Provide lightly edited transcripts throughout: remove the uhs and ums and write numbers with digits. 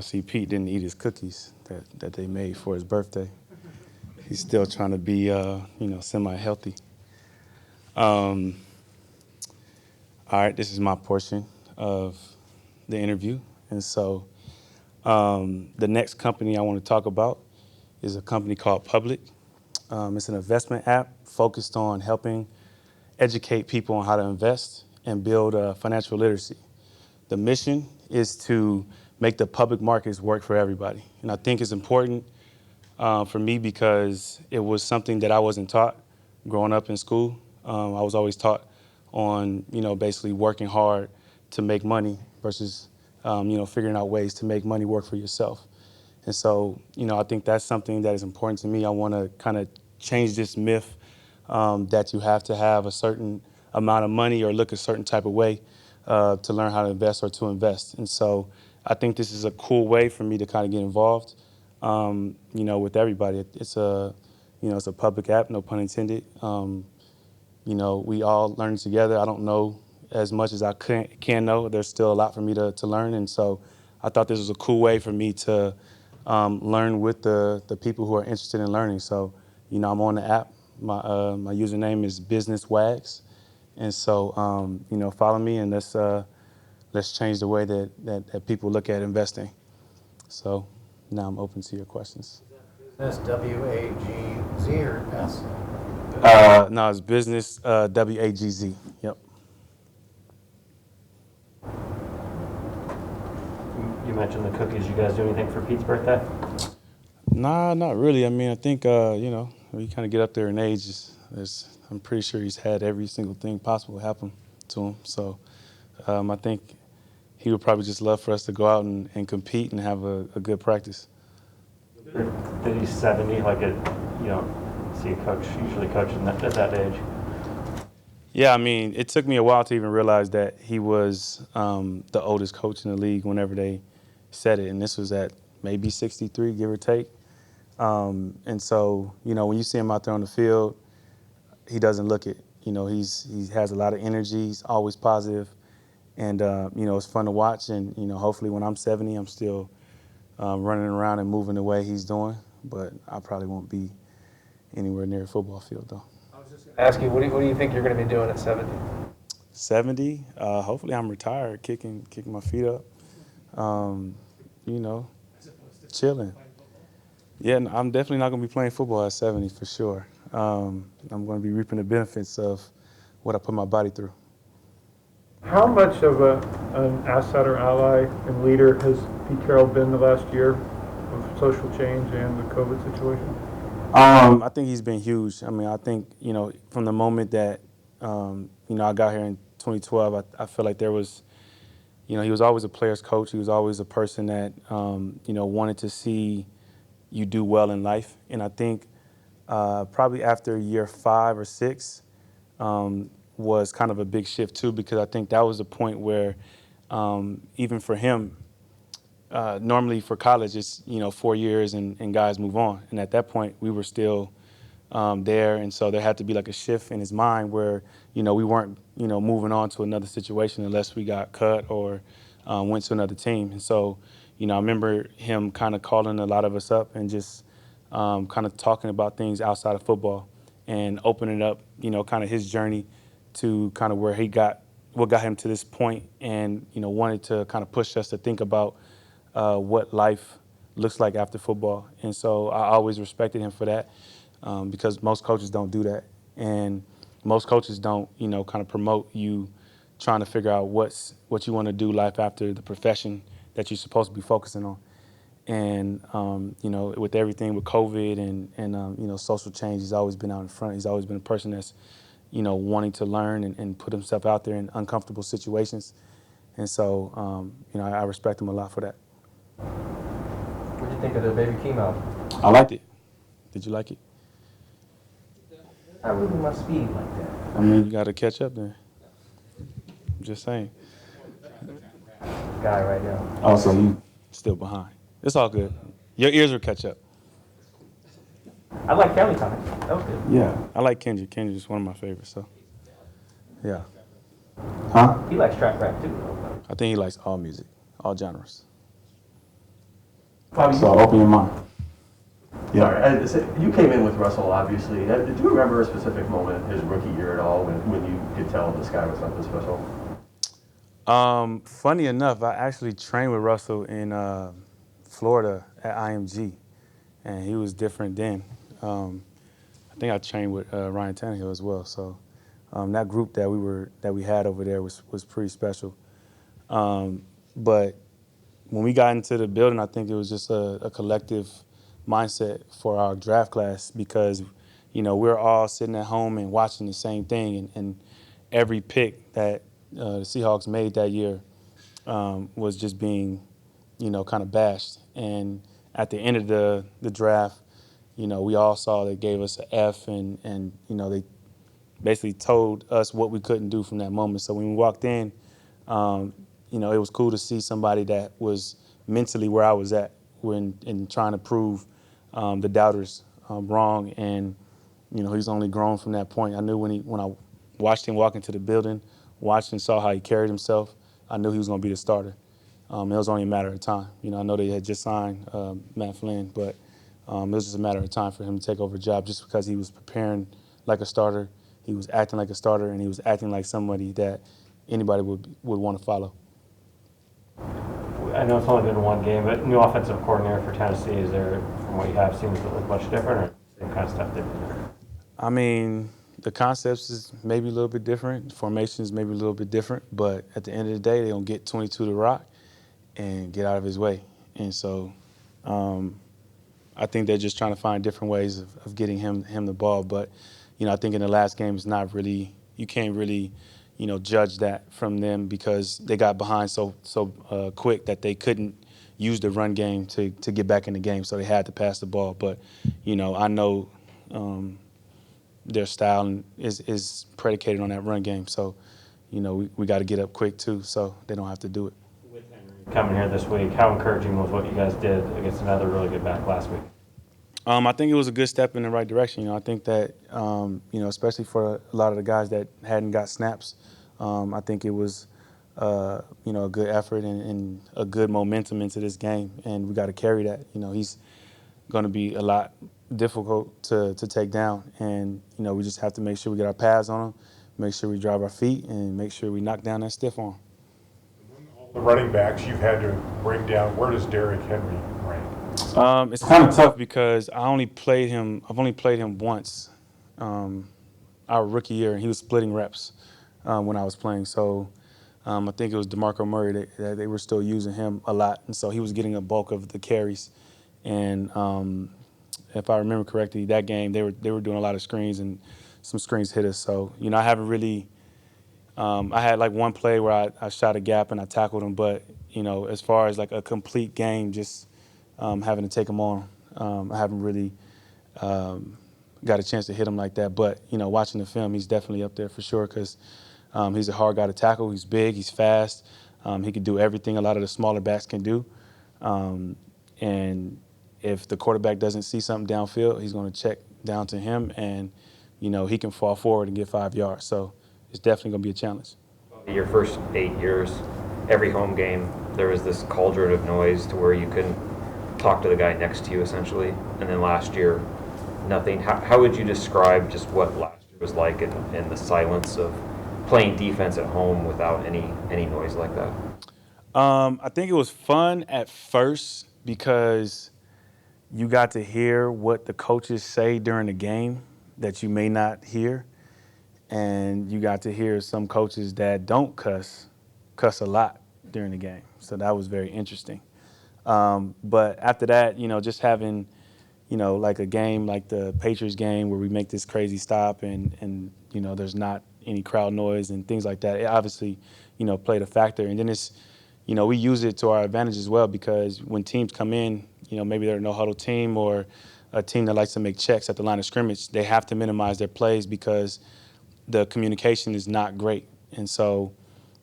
see, Pete didn't eat his cookies that they made for his birthday. He's still trying to be, semi-healthy. All right, this is my portion of the interview. And so the next company I want to talk about is a company called Public. It's an investment app focused on helping educate people on how to invest and build financial literacy. The mission is to make the public markets work for everybody. And I think it's important for me because it was something that I wasn't taught growing up in school. I was always taught on, basically working hard to make money versus, figuring out ways to make money work for yourself. And so, I think that's something that is important to me. I want to kind of change this myth that you have to have a certain amount of money or look a certain type of way to learn how to invest or to invest. And so I think this is a cool way for me to kind of get involved, with everybody. It's a public app, no pun intended. We all learn together. I don't know as much as I can know. There's still a lot for me to learn. And so I thought this was a cool way for me to learn with the people who are interested in learning. So, I'm on the app. My username is Business Wags. And so, follow me and let's change the way that people look at investing. So now I'm open to your questions. Business W-A-G-Z or S? No, it's Business WAGZ. Yep. You mentioned the cookies. You guys do anything for Pete's birthday? Nah, not really. I mean, I think, when you kind of get up there in age, I'm pretty sure he's had every single thing possible happen to him. So I think he would probably just love for us to go out and compete and have a good practice. Did he's 70, like see a coach usually coaching at that age? Yeah, I mean, it took me a while to even realize that he was the oldest coach in the league whenever they said it. And this was at maybe 63, give or take. And so, when you see him out there on the field, he doesn't look it. He has a lot of energy. He's always positive. And, it's fun to watch. And, hopefully when I'm 70, I'm still running around and moving the way he's doing. But I probably won't be anywhere near a football field, though. I was just going to ask you, what do you think you're going to be doing at 70? 70? Hopefully I'm retired, kicking my feet up, chilling. Yeah, I'm definitely not going to be playing football at 70 for sure. I'm going to be reaping the benefits of what I put my body through. How much of an asset or ally and leader has Pete Carroll been the last year of social change and the COVID situation? I think he's been huge. I mean, I think, from the moment that, I got here in 2012, I feel like there was, he was always a player's coach. He was always a person that, wanted to see you do well in life. And I think probably after year 5 or 6 was kind of a big shift too, because I think that was the point where even for him, normally for college it's 4 years and guys move on. And at that point we were still there, and so there had to be like a shift in his mind where we weren't moving on to another situation unless we got cut or went to another team. And so I remember him kind of calling a lot of us up and just kind of talking about things outside of football and opening up, kind of his journey to kind of where what got him to this point, and, wanted to kind of push us to think about what life looks like after football. And so I always respected him for that because most coaches don't do that. And most coaches don't, kind of promote you trying to figure out what you want to do life after the profession that you're supposed to be focusing on. And, with everything with COVID and social change, he's always been out in front. He's always been a person that's, wanting to learn and put himself out there in uncomfortable situations. And so, I respect him a lot for that. What did you think of the baby chemo? I liked it. Did you like it? Not really my speed like that. I mean, you got to catch up then. I'm just saying. Guy right now. Also, you still behind. It's all good. Your ears will catch up. I like Kelly Thomas. That was good. Yeah, I like Kendrick. Kendrick's one of my favorites, so. Yeah. Huh? He likes trap rap too. I think he likes all music, all genres. Bobby, So open your mind. Sorry, you came in with Russell, obviously. Do you remember a specific moment his rookie year at all when you could tell this guy was something special? Funny enough, I actually trained with Russell in Florida at IMG, and he was different then. I think I trained with Ryan Tannehill as well. So that group that we had over there was pretty special. But when we got into the building, I think it was just a collective mindset for our draft class because, we're all sitting at home and watching the same thing, and every pick that the Seahawks made that year was just being, kind of bashed. And at the end of the draft, we all saw they gave us an F, and they basically told us what we couldn't do from that moment. So when we walked in, it was cool to see somebody that was mentally where I was at in trying to prove the doubters wrong. And, he's only grown from that point. I knew when I watched him walk into the building, watched and saw how he carried himself, I knew he was going to be the starter. It was only a matter of time. I know they had just signed Matt Flynn, but it was just a matter of time for him to take over a job just because he was preparing like a starter, he was acting like a starter, and he was acting like somebody that anybody would want to follow. I know it's only been one game, but new offensive coordinator for Tennessee, is there, from what you have, seems to look much different, or same kind of stuff different? I mean, the concepts is maybe a little bit different, formations maybe a little bit different, but at the end of the day, they're going to get 22 to Rock and get out of his way. And so I think they're just trying to find different ways of getting him the ball. But, I think in the last game, it's not really, you can't really, judge that from them because they got behind so quick that they couldn't use the run game to get back in the game. So they had to pass the ball. But, I know their style is predicated on that run game. So, we got to get up quick too so they don't have to do it. Coming here this week, how encouraging was what you guys did against another really good back last week? I think it was a good step in the right direction. I think that, especially for a lot of the guys that hadn't got snaps, I think it was, a good effort and a good momentum into this game. And we got to carry that. He's going to be a lot difficult to take down. And, we just have to make sure we get our pads on him, make sure we drive our feet, and make sure we knock down that stiff arm. The running backs you've had to bring down, where does Derrick Henry rank? It's kind of tough because I've only played him once, our rookie year, and he was splitting reps when I was playing. So I think it was DeMarco Murray that they were still using him a lot, and so he was getting a bulk of the carries. And if I remember correctly, that game they were doing a lot of screens, and some screens hit us. So I haven't really. I had like one play where I shot a gap and I tackled him, but as far as like a complete game, just having to take him on, I haven't really got a chance to hit him like that. But watching the film, he's definitely up there for sure because he's a hard guy to tackle. He's big, he's fast, he can do everything a lot of the smaller backs can do. And if the quarterback doesn't see something downfield, he's going to check down to him, and he can fall forward and get 5 yards. So it's definitely going to be a challenge. Your first 8 years, every home game, there was this cauldron of noise to where you couldn't talk to the guy next to you, essentially. And then last year, nothing. How would you describe just what last year was like in the silence of playing defense at home without any noise like that? I think it was fun at first because you got to hear what the coaches say during the game that you may not hear. And you got to hear some coaches that don't cuss a lot during the game. So that was very interesting. But after that, just having, like a game like the Patriots game where we make this crazy stop and there's not any crowd noise and things like that, it obviously, played a factor. And then it's, we use it to our advantage as well because when teams come in, maybe they're a no-huddle team or a team that likes to make checks at the line of scrimmage, they have to minimize their plays because the communication is not great. And so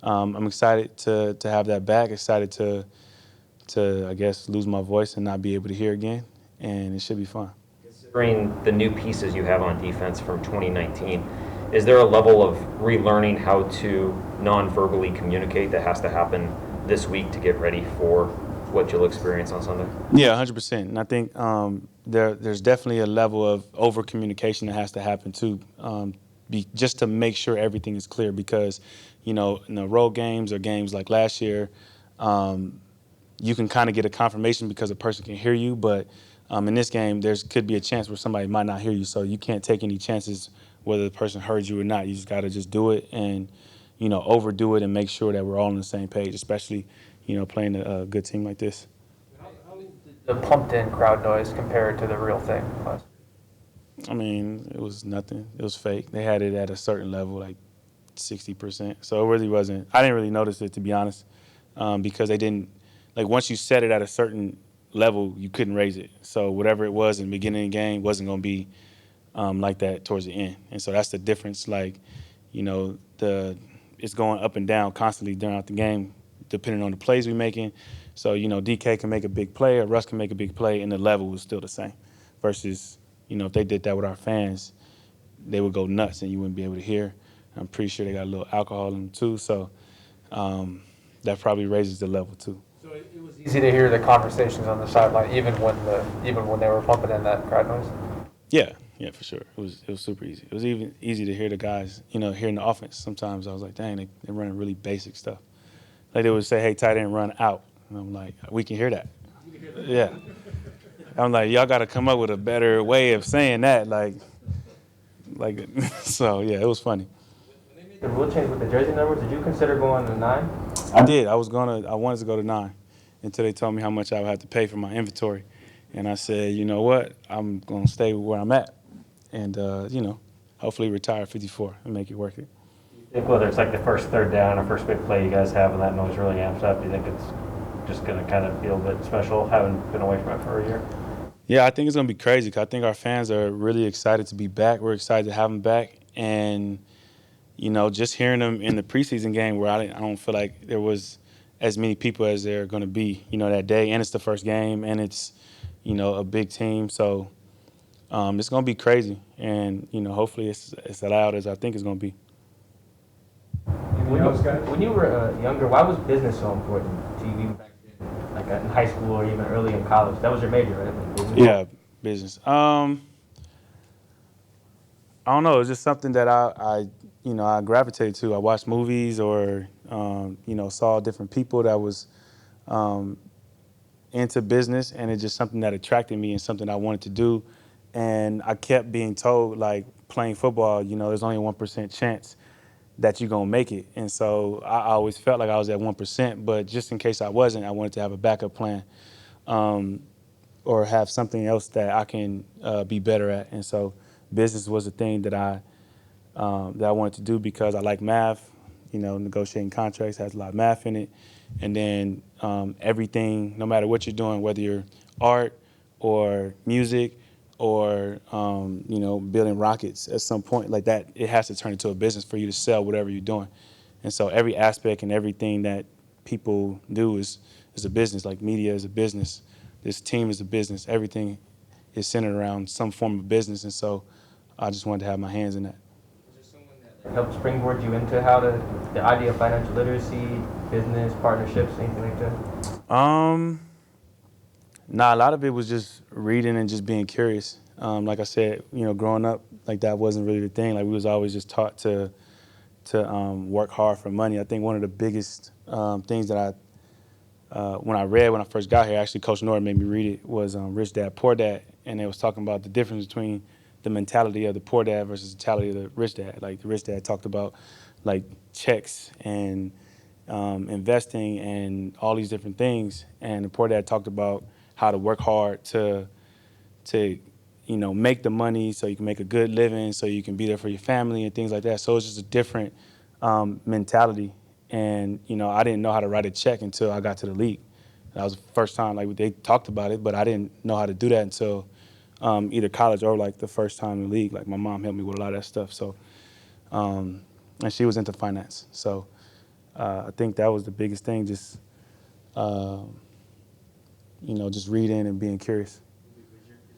I'm excited to have that back, excited to, I guess, lose my voice and not be able to hear again, and it should be fun. Considering the new pieces you have on defense from 2019, is there a level of relearning how to non-verbally communicate that has to happen this week to get ready for what you'll experience on Sunday? Yeah, 100%. And I think there's definitely a level of over communication that has to happen too, just to make sure everything is clear. Because, in the road games or games like last year, you can kind of get a confirmation because a person can hear you, but in this game, could be a chance where somebody might not hear you, so you can't take any chances whether the person heard you or not. You just got to just do it and, overdo it and make sure that we're all on the same page, especially, playing a good team like this. The pumped-in crowd noise compared to the real thing. I mean, it was nothing. It was fake. They had it at a certain level, like 60%. So it really wasn't. I didn't really notice it, to be honest, because they didn't. Like, once you set it at a certain level, you couldn't raise it. So whatever it was in the beginning of the game wasn't going to be like that towards the end. And so that's the difference. Like, it's going up and down constantly throughout the game, depending on the plays we're making. So, DK can make a big play or Russ can make a big play, and the level was still the same. Versus, if they did that with our fans, they would go nuts and you wouldn't be able to hear. I'm pretty sure they got a little alcohol in them too, so that probably raises the level too. So it was easy to hear the conversations on the sideline, even when they were pumping in that crowd noise. Yeah, for sure. It was super easy. It was even easy to hear the guys, hearing the offense. Sometimes I was like, dang, they're running really basic stuff. Like they would say, hey, tight end, run out. And I'm like, we can hear that. Yeah. I'm like, y'all got to come up with a better way of saying that. Like, so yeah, it was funny. When they made the rule change with the jersey numbers, did you consider going to 9? I did. I wanted to go to 9 until they told me how much I would have to pay for my inventory. And I said, you know what? I'm going to stay where I'm at and, hopefully retire 54 and make it worth it. Do you think whether it's like the first third down or first big play you guys have and that noise really amps up, do you think it's just going to kind of feel a bit special having been away from it for a year? Yeah, I think it's going to be crazy because I think our fans are really excited to be back. We're excited to have them back. And, just hearing them in the preseason game where I don't feel like there was as many people as there are going to be, that day. And it's the first game and it's, a big team. So it's going to be crazy. And, hopefully it's as loud as I think it's going to be. When you were younger, why was business so important to you back then? Like in high school or even early in college? That was your major, right? Like business? Yeah, business. I don't know. It's just something that I gravitated to. I watched movies or, saw different people that was into business, and it's just something that attracted me and something I wanted to do. And I kept being told, like, playing football, there's only a 1% chance that you're going to make it. And so I always felt like I was at 1%, but just in case I wasn't, I wanted to have a backup plan or have something else that I can be better at. And so business was the thing that I wanted to do because I like math. Negotiating contracts has a lot of math in it. And then everything, no matter what you're doing, whether you're art or music or, building rockets at some point like that, it has to turn into a business for you to sell whatever you're doing. And so every aspect and everything that people do is a business. Like media is a business. This team is a business. Everything is centered around some form of business. And so I just wanted to have my hands in that. Was there someone that helped springboard you into the idea of financial literacy, business, partnerships, anything like that? Nah, a lot of it was just reading and just being curious. Like I said, growing up, like that wasn't really the thing. Like we was always just taught to work hard for money. I think one of the biggest things that when I first got here, actually Coach Norton made me read it, was Rich Dad, Poor Dad. And it was talking about the difference between the mentality of the poor dad versus the mentality of the rich dad. Like the rich dad talked about like checks and investing and all these different things. And the poor dad talked about how to work hard to make the money so you can make a good living, so you can be there for your family and things like that. So it's just a different mentality. And, I didn't know how to write a check until I got to the league. That was the first time, like, they talked about it, but I didn't know how to do that until either college or, like, the first time in the league. Like, my mom helped me with a lot of that stuff. So, and she was into finance. So I think that was the biggest thing, just, just reading and being curious. Is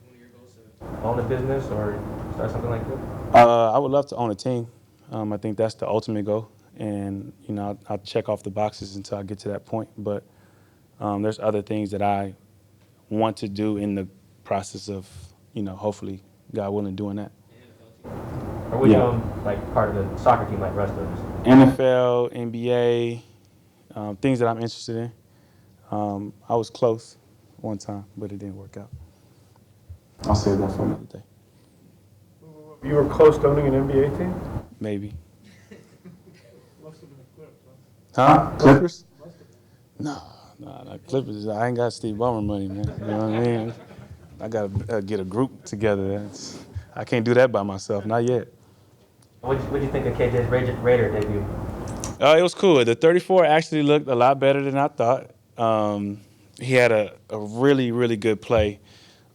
one of your goals to own a business or start something like that? I would love to own a team. I think that's the ultimate goal. And, I'll check off the boxes until I get to that point. But There's other things that I want to do in the process of, hopefully, God willing, doing that. Or would Yeah. you like part of the soccer team like Russ does? NFL, NBA, things that I'm interested in. I was close one time, but it didn't work out. I'll save that for another day. You were close to owning an NBA team? Maybe. Must have been the Clips, huh? Huh? Clippers? No, Clippers. I ain't got Steve Ballmer money, man. You know what I mean? I got to get a group together. I can't do that by myself, not yet. What'd you think of KJ's Raider debut? It was cool. The 34 actually looked a lot better than I thought. He had a really, really good play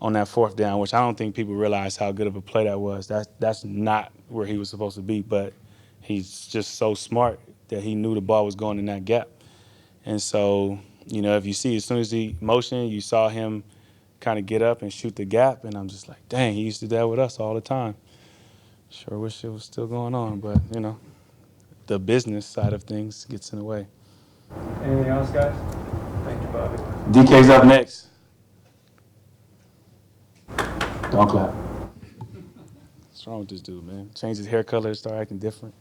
on that fourth down, which I don't think people realize how good of a play that was. That's not where he was supposed to be, but he's just so smart that he knew the ball was going in that gap. And so, if you see, as soon as he motioned, you saw him kind of get up and shoot the gap, and I'm just like, dang, he used to do that with us all the time. Sure wish it was still going on, but, the business side of things gets in the way. Anything else, guys? Thank you, Bobby. DK's up next. Don't clap. What's wrong with this dude, man? Changed his hair color, start acting different.